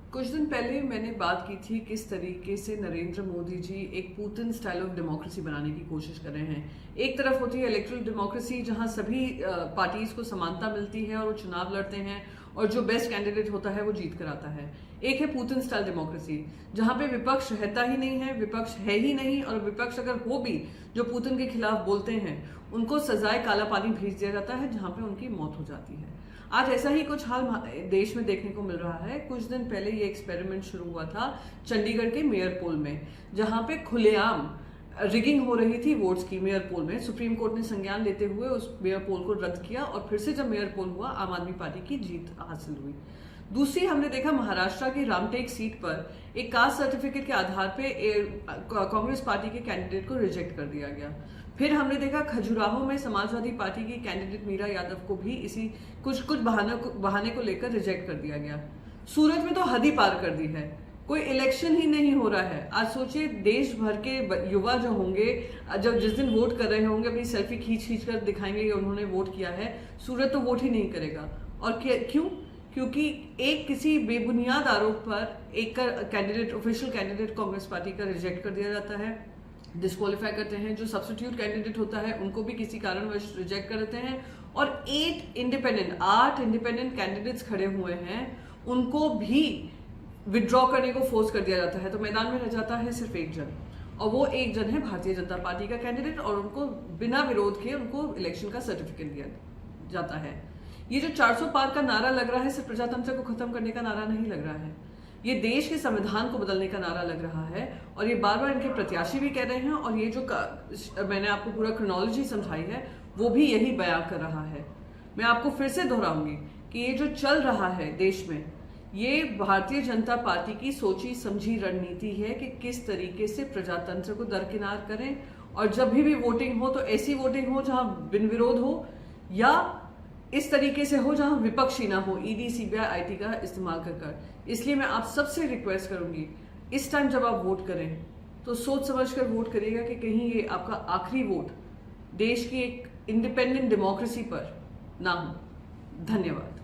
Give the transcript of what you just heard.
कुछ दिन पहले मैंने बात की थी किस तरीके से नरेंद्र मोदी जी एक पुतिन स्टाइल ऑफ डेमोक्रेसी बनाने की कोशिश कर रहे हैं। एक तरफ होती है इलेक्ट्रल डेमोक्रेसी जहां सभी पार्टीज को समानता मिलती है और वो चुनाव लड़ते हैं और जो बेस्ट कैंडिडेट होता है वो जीत कर आता है। एक है पुतिन स्टाइल डेमोक्रेसी जहां पे विपक्ष रहता ही नहीं है, विपक्ष है ही नहीं, और विपक्ष अगर हो भी जो पुतिन के खिलाफ बोलते हैं उनको सजाए काला पानी भेज दिया जाता है जहां पे उनकी मौत हो जाती है। आज ऐसा ही कुछ हाल देश में देखने को मिल रहा है। कुछ दिन पहले ये एक्सपेरिमेंट शुरू हुआ था चंडीगढ़ के मेयर पोल में, जहां पे खुलेआम रिगिंग हो रही थी वोट्स की। मेयर पोल में सुप्रीम कोर्ट ने संज्ञान लेते हुए उस मेयर पोल को रद्द किया और फिर से जब मेयर पोल हुआ आम आदमी पार्टी की जीत हासिल हुई। दूसरी हमने देखा महाराष्ट्र की रामटेक सीट पर एक कास्ट सर्टिफिकेट के आधार पे कांग्रेस पार्टी के कैंडिडेट को रिजेक्ट कर दिया गया। फिर हमने देखा खजुराहो में समाजवादी पार्टी की कैंडिडेट मीरा यादव को भी इसी कुछ बहाने को लेकर रिजेक्ट कर दिया गया। सूरत में तो हद ही पार कर दी है, कोई इलेक्शन ही नहीं हो रहा है। आज सोचिए देश भर के युवा जो होंगे जब जिस दिन वोट कर रहे होंगे अपनी सेल्फी खींच कर दिखाएंगे कि उन्होंने वोट किया है। सूरत तो वोट ही नहीं करेगा। और क्यों? क्योंकि एक किसी बेबुनियाद आरोप पर एक candidate, official candidate Congress party का रिजेक्ट कर दिया जाता है, डिस्क्वालीफाई करते हैं। जो सब्स्टिट्यूट कैंडिडेट होता है उनको भी किसी कारणवश रिजेक्ट कर देते हैं। और 8 इंडिपेंडेंट कैंडिडेट्स खड़े हुए हैं, उनको भी विड्रॉ करने को फोर्स कर दिया जाता है। तो मैदान में रह जाता है सिर्फ एक जन, और वो एक जन है भारतीय जनता पार्टी का कैंडिडेट, और उनको बिना विरोध के उनको इलेक्शन का सर्टिफिकेट दिया जाता है। ये जो 400 पार का नारा लग रहा है सिर्फ प्रजातंत्र को खत्म करने का नारा नहीं लग रहा है, ये देश के संविधान को बदलने का नारा लग रहा है। और ये बार बार इनके प्रत्याशी भी कह रहे हैं, और ये जो मैंने आपको पूरा क्रोनोलॉजी समझाई है वो भी यही बयां कर रहा है। मैं आपको फिर से दोहराऊंगी कि ये जो चल रहा है देश में, ये भारतीय जनता पार्टी की सोची समझी रणनीति है कि किस तरीके से प्रजातंत्र को दरकिनार करें। और जब भी वोटिंग हो तो ऐसी वोटिंग हो जहां बिन विरोध हो, या इस तरीके से हो जहां विपक्षी ना हो, ईडी सीबीआई आईटी का इस्तेमाल कर। इसलिए मैं आप सबसे रिक्वेस्ट करूंगी, इस टाइम जब आप वोट करें तो सोच समझ कर वोट करिएगा कि कहीं ये आपका आखिरी वोट देश की एक इंडिपेंडेंट डेमोक्रेसी पर ना हो। धन्यवाद।